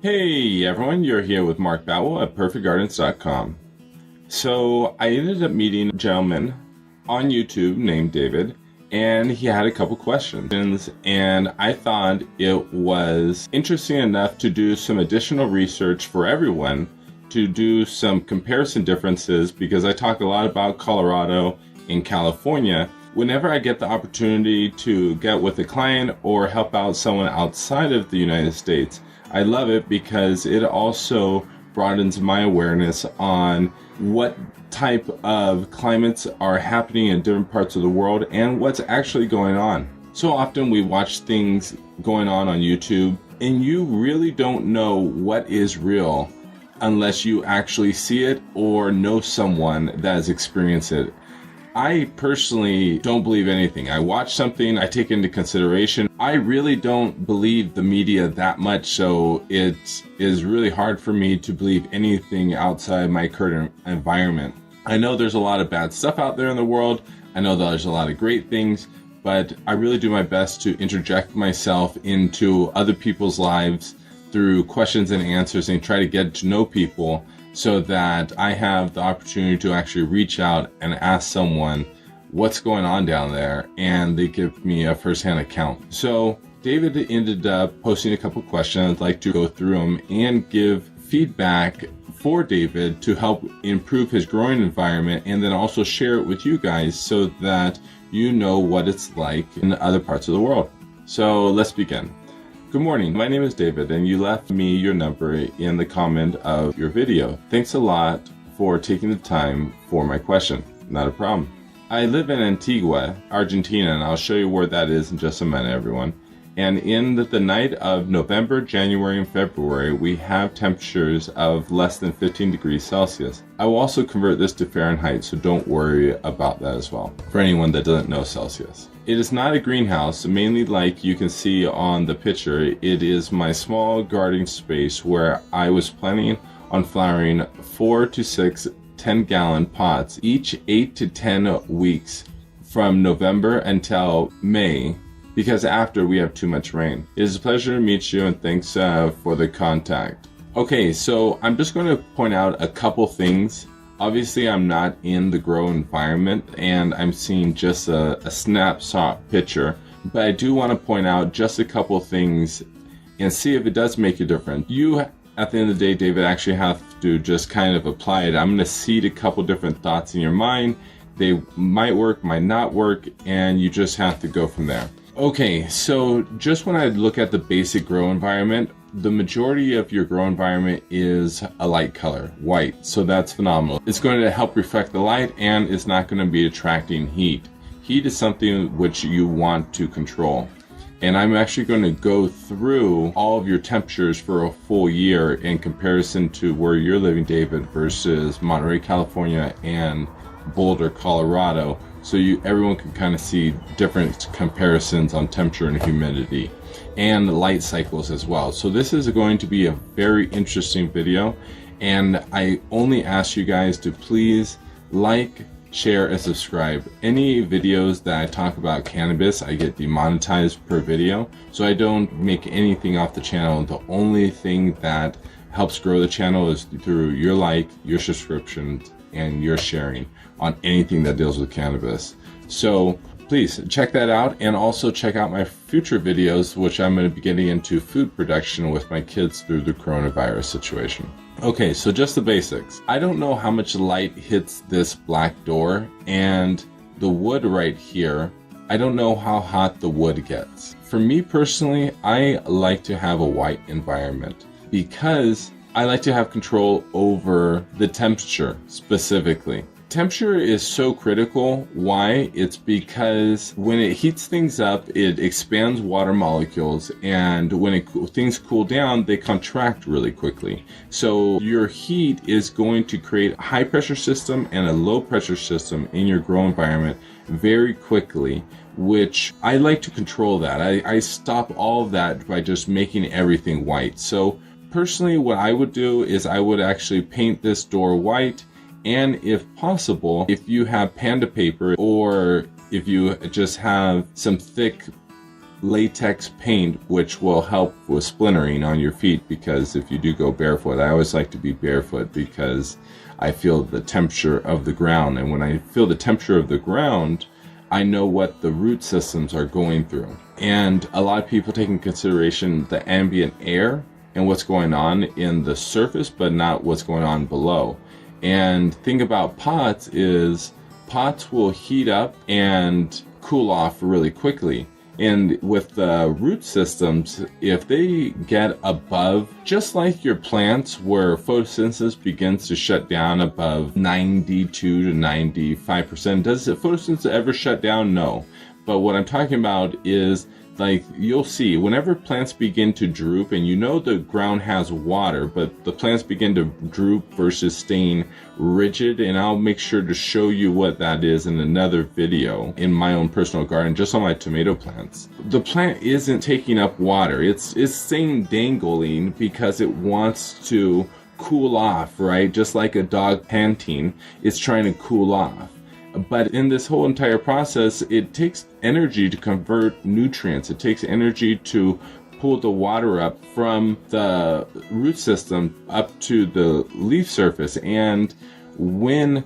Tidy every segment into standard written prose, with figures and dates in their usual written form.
Hey everyone, you're here with Mark Batwell at perfectgardens.com. So I ended up meeting a gentleman on YouTube named David, and he had a couple questions, and I thought it was interesting enough to do some additional research for everyone to do some comparison differences, because I talk a lot about Colorado and California. Whenever I get the opportunity to get with a client or help out someone outside of the United States, I love it because it also broadens my awareness on what type of climates are happening in different parts of the world and what's actually going on. So often we watch things going on YouTube, and you really don't know what is real unless you actually see it or know someone that has experienced it. I personally don't believe anything. I watch something, I take into consideration. I really don't believe the media that much, so it is really hard for me to believe anything outside my current environment. I know there's a lot of bad stuff out there in the world. I know there's a lot of great things, but I really do my best to interject myself into other people's lives through questions and answers and try to get to know people, so that I have the opportunity to actually reach out and ask someone what's going on down there, and they give me a first-hand account. So David ended up posting a couple questions. I'd like to go through them and give feedback for David to help improve his growing environment, and then also share it with you guys so that you know what it's like in other parts of the world. So let's begin. Good morning, my name is David, and you left me your number in the comment of your video. Thanks a lot for taking the time for my question. Not a problem. I live in Antigua, Argentina, and I'll show you where that is in just a minute, everyone. And in the night of November, January, and February, we have temperatures of less than 15 degrees Celsius. I will also convert this to Fahrenheit, so don't worry about that as well, for anyone that doesn't know Celsius. It is not a greenhouse, mainly like you can see on the picture. It is my small garden space where I was planning on flowering 4 to 6 10-gallon pots each 8 to 10 weeks from November until May, because after we have too much rain. It is a pleasure to meet you, and thanks for the contact. Okay, so I'm just going to point out a couple things. Obviously, I'm not in the grow environment, and I'm seeing just a snapshot picture, but I do want to point out just a couple things and see if it does make a difference. You, at the end of the day, David, actually have to just kind of apply it. I'm going to seed a couple different thoughts in your mind. They might work, might not work, and you just have to go from there. Okay, so just when I look at the basic grow environment, the majority of your grow environment is a light color, white, so that's phenomenal. It's going to help reflect the light, and it's not going to be attracting heat. Heat is something which you want to control. And I'm actually going to go through all of your temperatures for a full year in comparison to where you're living, David, versus Monterey, California, and Boulder, Colorado, so everyone can kind of see different comparisons on temperature and humidity and light cycles as well. So this is going to be a very interesting video, and I only ask you guys to please like, share, and subscribe. Any videos that I talk about cannabis, I get demonetized per video, so I don't make anything off the channel. The only thing that helps grow the channel is through your like, your subscriptions, and your sharing on anything that deals with cannabis. So please check that out, and also check out my future videos, which I'm going to be getting into food production with my kids through the coronavirus situation. Okay, so just the basics. I don't know how much light hits this black door, and the wood right here, I don't know how hot the wood gets. For me personally, I like to have a white environment because I like to have control over the temperature specifically. Temperature is so critical. Why? It's because when it heats things up, it expands water molecules, and when things cool down, they contract really quickly. So your heat is going to create a high pressure system and a low pressure system in your grow environment very quickly, which I like to control that. I stop all of that by just making everything white. So personally, what I would do is I would actually paint this door white. And if possible, if you have panda paper, or if you just have some thick latex paint, which will help with splintering on your feet, because if you do go barefoot, I always like to be barefoot because I feel the temperature of the ground. And when I feel the temperature of the ground, I know what the root systems are going through. And a lot of people take into consideration the ambient air and what's going on in the surface, but not what's going on below. And the thing about pots is pots will heat up and cool off really quickly. And with the root systems, if they get above, just like your plants where photosynthesis begins to shut down above 92 to 95%, does photosynthesis ever shut down? No. But what I'm talking about is, like, you'll see whenever plants begin to droop, and you know the ground has water, but the plants begin to droop versus staying rigid, and I'll make sure to show you what that is in another video in my own personal garden, just on my tomato plants. The plant isn't taking up water. It's staying dangling because it wants to cool off, right? Just like a dog panting, it's trying to cool off. But in this whole entire process, it takes energy to convert nutrients. It takes energy to pull the water up from the root system up to the leaf surface. And when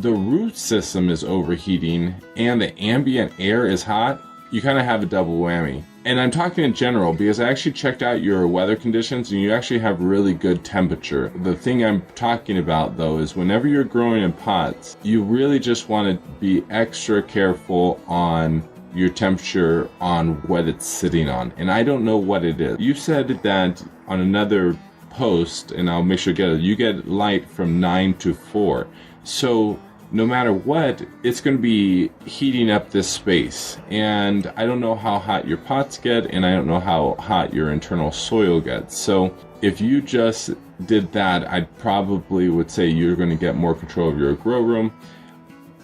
the root system is overheating and the ambient air is hot, you kind of have a double whammy. And I'm talking in general because I actually checked out your weather conditions and you actually have really good temperature. The thing I'm talking about though is whenever you're growing in pots, you really just want to be extra careful on your temperature on what it's sitting on. And I don't know what it is. You said that on another post, and I'll make sure to get it, you get light from 9 to 4. So no matter what, it's going to be heating up this space. And I don't know how hot your pots get, and I don't know how hot your internal soil gets. So if you just did that, I probably would say you're going to get more control of your grow room.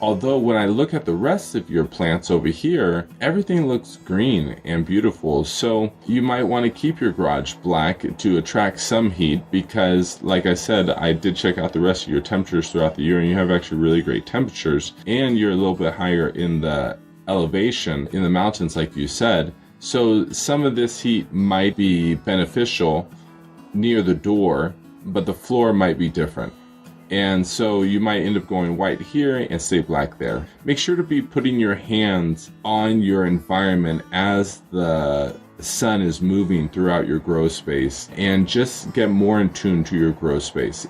Although when I look at the rest of your plants over here, everything looks green and beautiful. So you might want to keep your garage black to attract some heat because, like I said, I did check out the rest of your temperatures throughout the year and you have actually really great temperatures. And you're a little bit higher in the elevation in the mountains, like you said. So some of this heat might be beneficial near the door, but the floor might be different. And so you might end up going white here and stay black there. Make sure to be putting your hands on your environment as the sun is moving throughout your grow space and just get more in tune to your grow space.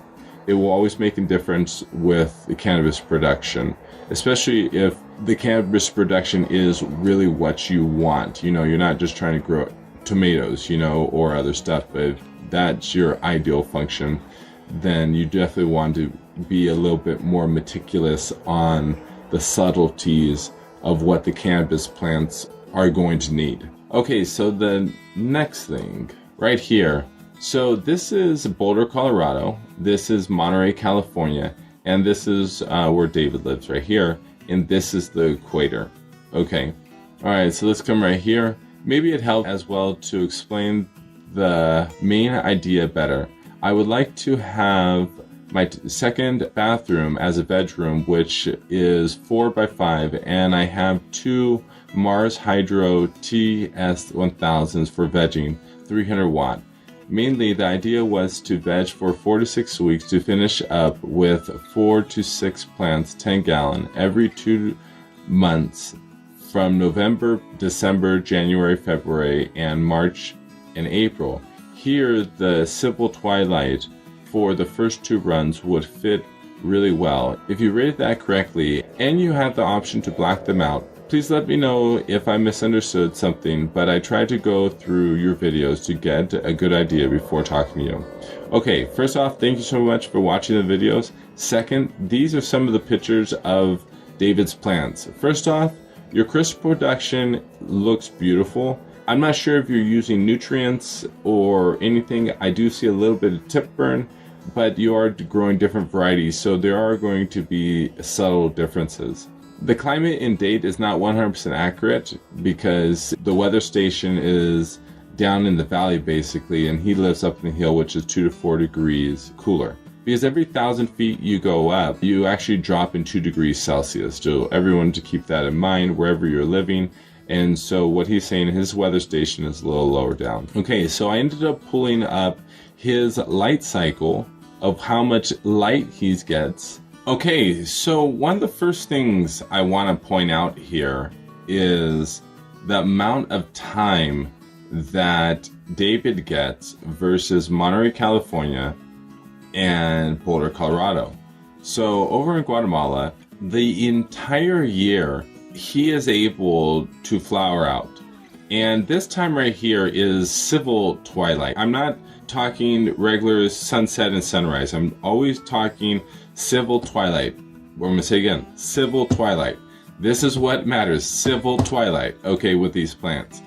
It will always make a difference with the cannabis production, especially if the cannabis production is really what you want. You know, you're not just trying to grow tomatoes, you know, or other stuff, but if that's your ideal function, then you definitely want to be a little bit more meticulous on the subtleties of what the cannabis plants are going to need. Okay, so the next thing right here. So this is Boulder, Colorado. This is Monterey, California. And this is where David lives right here. And this is the Equator. Okay. All right, so let's come right here. Maybe it helps as well to explain the main idea better. I would like to have my second bathroom as a bedroom, which is 4x5, and I have 2 Mars Hydro TS1000s for vegging, 300 watt. Mainly, the idea was to veg for 4 to 6 weeks to finish up with 4 to 6 plants, 10 gallon, every 2 months from November, December, January, February, and March and April. Here, the simple twilight for the first 2 runs would fit really well. If you rated that correctly and you have the option to black them out, please let me know if I misunderstood something, but I tried to go through your videos to get a good idea before talking to you. Okay, first off, thank you so much for watching the videos. Second, these are some of the pictures of David's plants. First off, your crisp production looks beautiful. I'm not sure if you're using nutrients or anything. I do see a little bit of tip burn, but you are growing different varieties, so there are going to be subtle differences. The climate in date is not 100% accurate because the weather station is down in the valley basically, and he lives up in the hill, which is 2 to 4 degrees cooler. Because every 1,000 feet you go up, you actually drop in 2 degrees Celsius. So everyone to keep that in mind wherever you're living. And so what he's saying, his weather station is a little lower down. Okay, so I ended up pulling up his light cycle of how much light he gets. Okay, so one of the first things I want to point out here is the amount of time that David gets versus Monterey, California and Boulder, Colorado. So over in Guatemala, the entire year he is able to flower out. And this time right here is civil twilight. I'm not talking regular sunset and sunrise. I'm always talking civil twilight. I'm going to say again, civil twilight. This is what matters, civil twilight, okay, with these plants.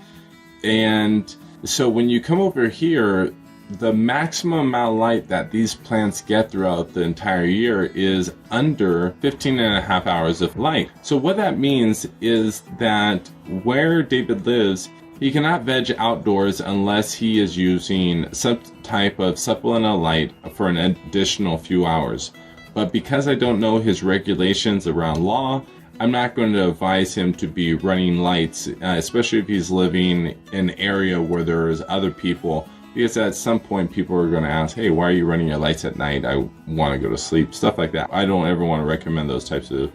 And so when you come over here, the maximum amount of light that these plants get throughout the entire year is under 15 and a half hours of light. So what that means is that where David lives, he cannot veg outdoors unless he is using some type of supplemental light for an additional few hours. But because I don't know his regulations around law, I'm not going to advise him to be running lights, especially if he's living in an area where there's other people, because at some point people are going to ask, hey, why are you running your lights at night? I want to go to sleep, stuff like that. I don't ever want to recommend those types of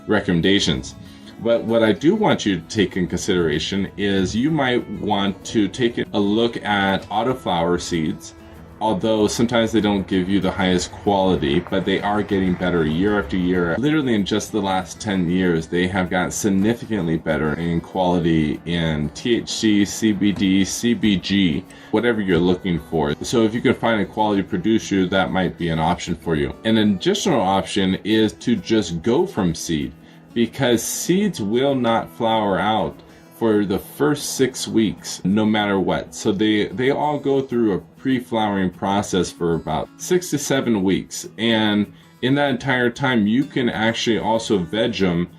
recommendations. But what I do want you to take in consideration is you might want to take a look at autoflower seeds. Although sometimes they don't give you the highest quality, but they are getting better year after year. Literally in just the last 10 years, they have gotten significantly better in quality in THC, CBD, CBG, whatever you're looking for. So if you can find a quality producer, that might be an option for you. An additional option is to just go from seed, because seeds will not flower out for the first 6 weeks, no matter what. So they all go through a pre-flowering process for about 6 to 7 weeks. And in that entire time, you can actually also veg them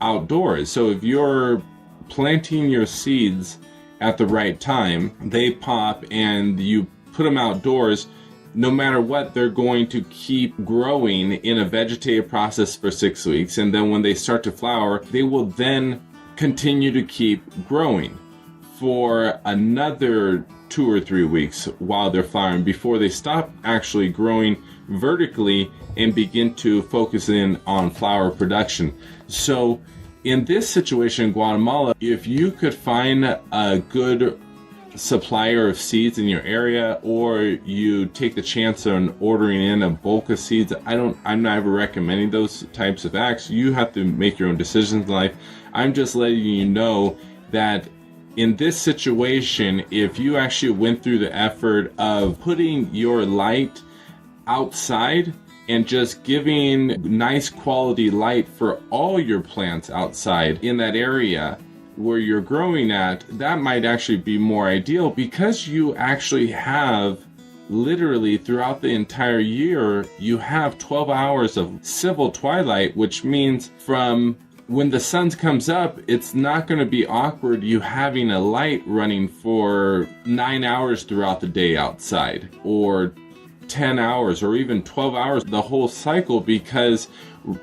outdoors. So if you're planting your seeds at the right time, they pop and you put them outdoors, no matter what, they're going to keep growing in a vegetative process for 6 weeks. And then when they start to flower, they will then continue to keep growing for another 2 or 3 weeks while they're flowering before they stop actually growing vertically and begin to focus in on flower production. So in this situation in Guatemala, if you could find a good supplier of seeds in your area, or you take the chance on ordering in a bulk of seeds, I'm not ever recommending those types of acts. You have to make your own decisions in life. I'm just letting you know that in this situation, if you actually went through the effort of putting your light outside and just giving nice quality light for all your plants outside in that area where you're growing at, that might actually be more ideal, because you actually have literally throughout the entire year, you have 12 hours of civil twilight, which means from when the sun comes up, it's not going to be awkward you having a light running for 9 hours throughout the day outside, or 10 hours, or even 12 hours the whole cycle, because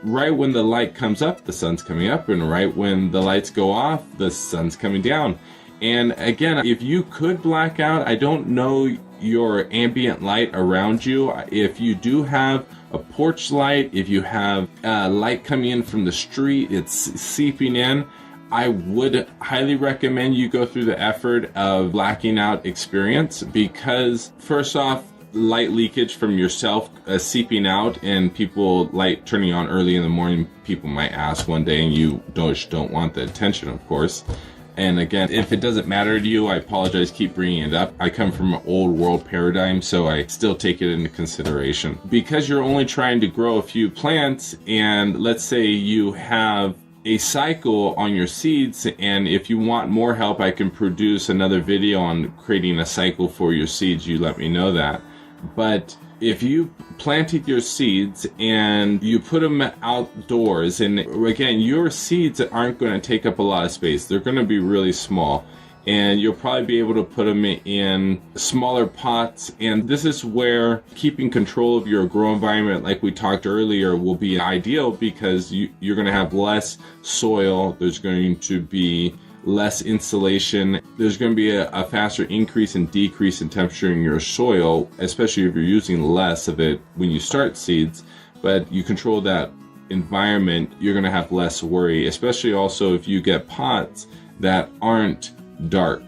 right when the light comes up, the sun's coming up, and right when the lights go off, the sun's coming down. And again, if you could black out, I don't know your ambient light around you. If you do have a porch light, if you have light coming in from the street, it's seeping in, I would highly recommend you go through the effort of blacking out experience, because first off, light leakage from yourself seeping out, and people light turning on early in the morning, people might ask one day, and you don't want the attention, of course. And again, if it doesn't matter to you, I apologize, keep bringing it up. I come from an old world paradigm, so I still take it into consideration. Because you're only trying to grow a few plants, and let's say you have a cycle on your seeds, and if you want more help, I can produce another video on creating a cycle for your seeds. You let me know that. But if you planted your seeds and you put them outdoors, and again, your seeds aren't going to take up a lot of space. They're going to be really small, and you'll probably be able to put them in smaller pots. And this is where keeping control of your grow environment, like we talked earlier, will be ideal, because you're going to have less soil. There's going to be less insulation. There's going to be a faster increase and decrease in temperature in your soil, especially if you're using less of it when you start seeds. But you control that environment, you're going to have less worry, especially also if you get pots that aren't dark.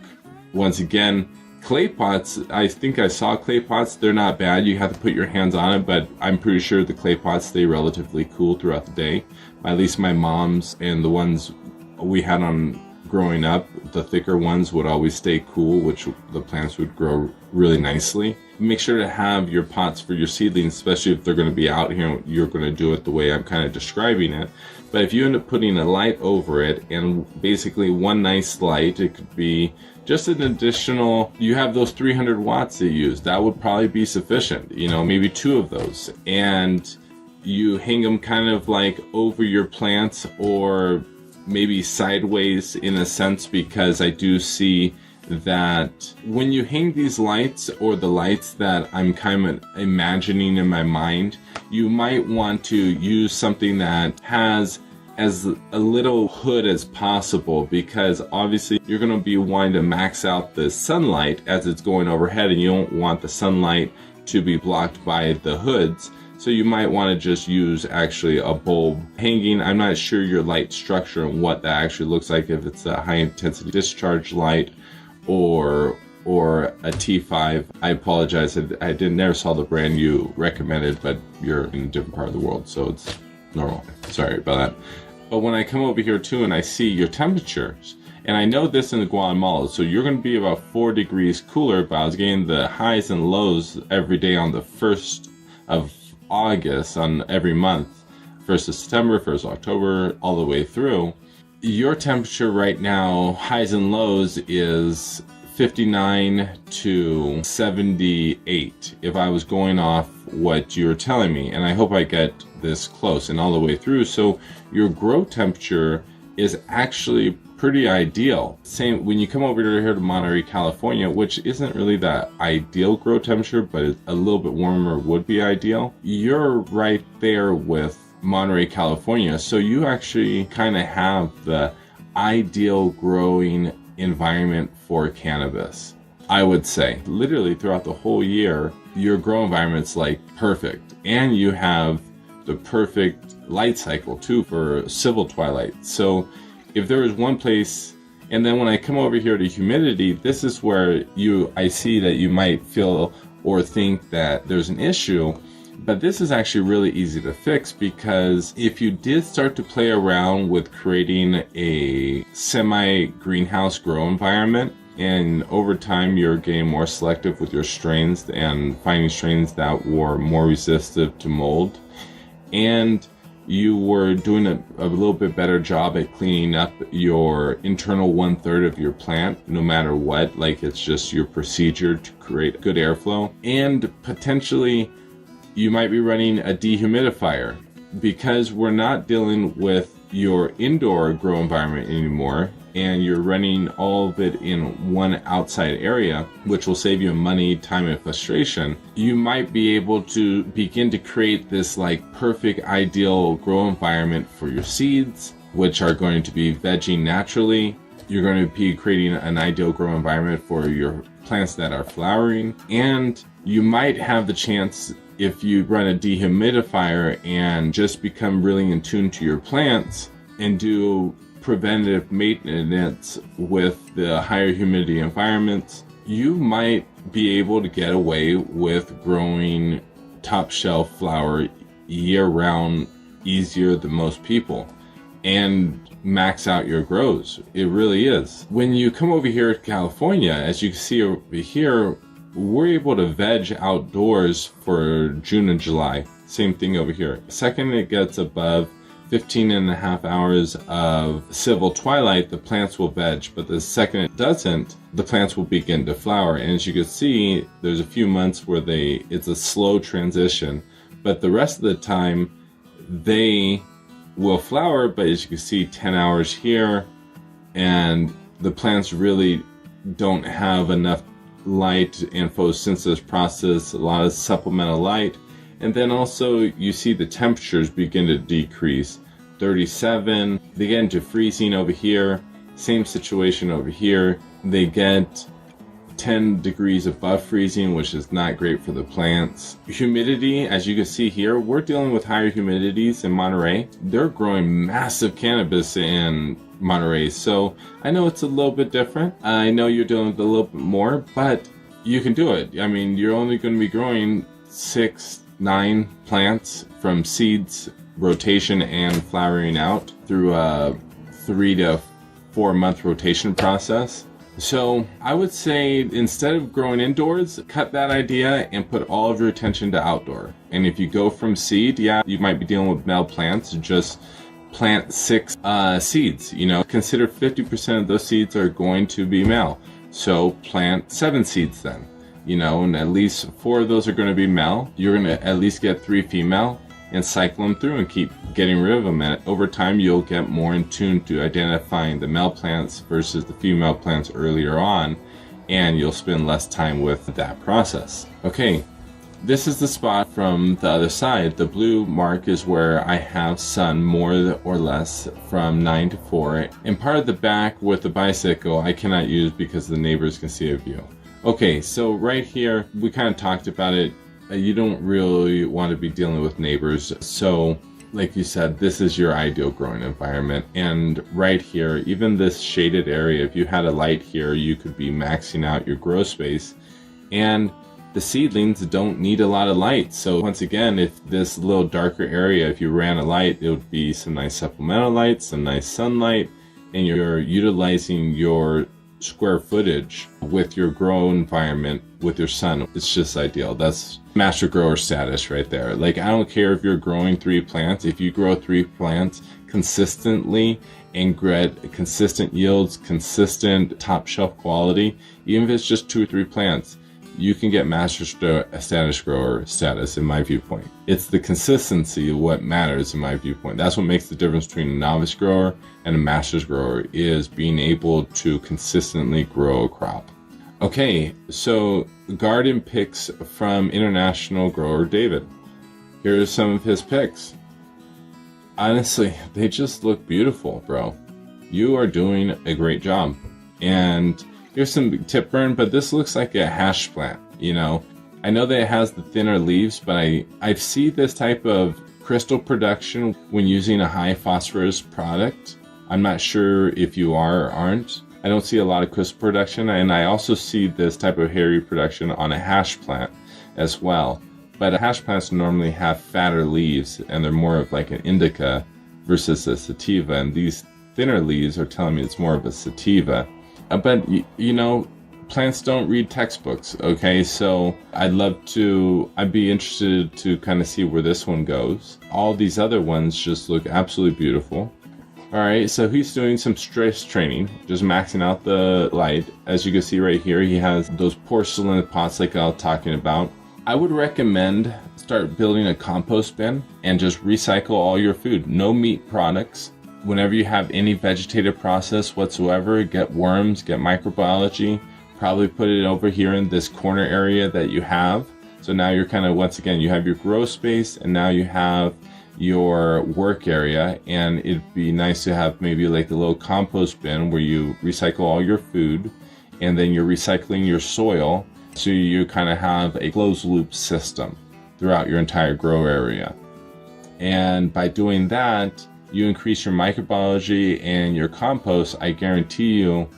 Once again, clay pots, I think I saw clay pots, they're not bad. You have to put your hands on it, but I'm pretty sure the clay pots stay relatively cool throughout the day. At least my mom's and the ones we had on growing up, the thicker ones would always stay cool, which the plants would grow really nicely. Make sure to have your pots for your seedlings, especially if they're going to be out here, you're going to do it the way I'm kind of describing it. But if you end up putting a light over it, and basically one nice light, it could be just an additional, you have those 300 watts to use, that would probably be sufficient, maybe 2 of those. And you hang them kind of like over your plants, or maybe sideways in a sense, because I do see that when you hang these lights, or the lights that I'm kind of imagining in my mind, you might want to use something that has as a little hood as possible, because obviously you're going to be wanting to max out the sunlight as it's going overhead, and you don't want the sunlight to be blocked by the hoods. So you might want to just use actually a bulb hanging. I'm not sure your light structure and what that actually looks like, if it's a high intensity discharge light or a T5. I apologize, I never saw the brand you recommended, but you're in a different part of the world, so it's normal. Sorry about that. But when I come over here too and I see your temperatures, and I know this in Guatemala, so you're going to be about 4 degrees cooler, but I was getting the highs and lows every day on the 1st of August on every month, 1st of September, 1st of October, all the way through. Your temperature right now, highs and lows, is 59 to 78 if I was going off what you're telling me, and I hope I get this close and all the way through. So your grow temperature is actually pretty ideal. Same when you come over here to Monterey, California, which isn't really the ideal grow temperature, but a little bit warmer would be ideal. You're right there with Monterey, California, so you actually kind of have the ideal growing environment for cannabis. I would say literally throughout the whole year, your grow environment's like perfect, and you have the perfect light cycle too for civil twilight. So if there is one place, and then when I come over here to humidity, this is where I see that you might feel or think that there's an issue, but this is actually really easy to fix, because if you did start to play around with creating a semi-greenhouse grow environment, and over time you're getting more selective with your strains and finding strains that were more resistant to mold, and you were doing a little bit better job at cleaning up your internal 1/3 of your plant, no matter what, like it's just your procedure to create good airflow. And potentially you might be running a dehumidifier, because we're not dealing with your indoor grow environment anymore, and you're running all of it in one outside area, which will save you money, time, and frustration. You might be able to begin to create this like perfect ideal grow environment for your seeds, which are going to be vegging naturally. You're going to be creating an ideal grow environment for your plants that are flowering, and you might have the chance, if you run a dehumidifier and just become really in tune to your plants and do preventative maintenance with the higher humidity environments, you might be able to get away with growing top shelf flower year round easier than most people and max out your grows. It really is. When you come over here to California, as you can see over here, we're able to veg outdoors for June and July. Same thing over here. Second it gets above 15.5 hours of civil twilight, the plants will veg, but the second it doesn't, the plants will begin to flower. And as you can see, there's a few months where it's a slow transition, but the rest of the time they will flower. But as you can see, 10 hours here, and the plants really don't have enough light and photosynthesis process, a lot of supplemental light. And then also you see the temperatures begin to decrease. 37, they get into freezing over here. Same situation over here. They get 10 degrees above freezing, which is not great for the plants. Humidity, as you can see here, we're dealing with higher humidities in Monterey. They're growing massive cannabis in Monterey, so I know it's a little bit different. I know you're dealing with a little bit more, but you can do it. I mean, you're only going to be growing 6-9 plants from seeds, rotation, and flowering out through a 3 to 4 month rotation process. So I would say instead of growing indoors, cut that idea and put all of your attention to outdoor. And if you go from seed, yeah, you might be dealing with male plants. Just plant 6 seeds. Consider 50% of those seeds are going to be male. So plant 7 seeds then. And at least 4 of those are going to be male. You're going to at least get 3 female and cycle them through and keep getting rid of them. And over time, you'll get more in tune to identifying the male plants versus the female plants earlier on, and you'll spend less time with that process. Okay, this is the spot from the other side. The blue mark is where I have sun more or less from 9 to 4. And part of the back with the bicycle I cannot use because the neighbors can see a view. Okay, so right here, we kind of talked about it. You don't really want to be dealing with neighbors. So like you said, this is your ideal growing environment. And right here, even this shaded area, if you had a light here, you could be maxing out your grow space. And the seedlings don't need a lot of light. So once again, if this little darker area, if you ran a light, it would be some nice supplemental light, some nice sunlight, and you're utilizing your square footage with your grow environment with your sun. It's just ideal. That's master grower status right there. Like, I don't care if you're growing 3 plants. If you grow 3 plants consistently and get consistent yields, consistent top shelf quality, even if it's just 2 or 3 plants, you can get master status grower status in my viewpoint. It's the consistency of what matters in my viewpoint. That's what makes the difference between a novice grower and a master's grower, is being able to consistently grow a crop. Okay, so garden picks from international grower David. Here are some of his picks. Honestly, they just look beautiful, bro. You are doing a great job. And here's some tip burn, but this looks like a hash plant, I know that it has the thinner leaves, but I see this type of crystal production when using a high phosphorus product. I'm not sure if you are or aren't. I don't see a lot of crystal production, and I also see this type of hairy production on a hash plant as well. But hash plants normally have fatter leaves, and they're more of like an indica versus a sativa, and these thinner leaves are telling me it's more of a sativa. But, plants don't read textbooks, okay? So I'd be interested to kind of see where this one goes. All these other ones just look absolutely beautiful. All right, so he's doing some stress training, just maxing out the light. As you can see right here, he has those porcelain pots like I was talking about. I would recommend start building a compost bin and just recycle all your food. No meat products. Whenever you have any vegetative process whatsoever, get worms, get microbiology, probably put it over here in this corner area that you have. So now you're kind of, once again, you have your grow space, and now you have your work area, and it'd be nice to have maybe like a little compost bin where you recycle all your food, and then you're recycling your soil, so you kind of have a closed loop system throughout your entire grow area. And by doing that, you increase your microbiology and your compost. I guarantee you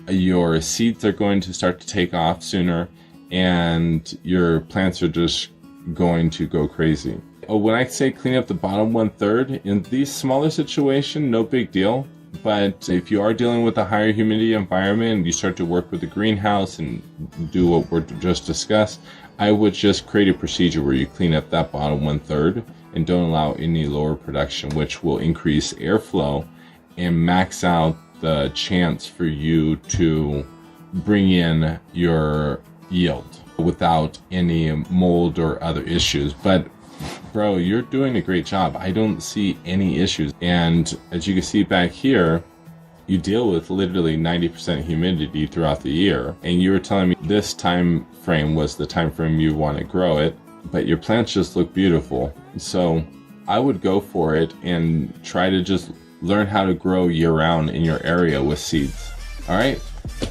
your seeds are going to start to take off sooner, and your plants are just going to go crazy. When I say clean up the bottom 1/3, in these smaller situations, no big deal. But if you are dealing with a higher humidity environment and you start to work with the greenhouse and do what we're just discussed, I would just create a procedure where you clean up that bottom 1/3 and don't allow any lower production, which will increase airflow and max out the chance for you to bring in your yield without any mold or other issues. But bro, you're doing a great job. I don't see any issues. And as you can see back here, you deal with literally 90% humidity throughout the year. And you were telling me this time frame was the time frame you want to grow it, but your plants just look beautiful. So I would go for it and try to just learn how to grow year-round in your area with seeds. All right,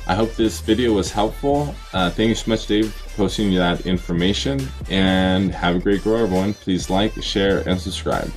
I hope this video was helpful. Thank you so much, Dave, for posting that information, and have a great grow, everyone. Please like, share, and subscribe.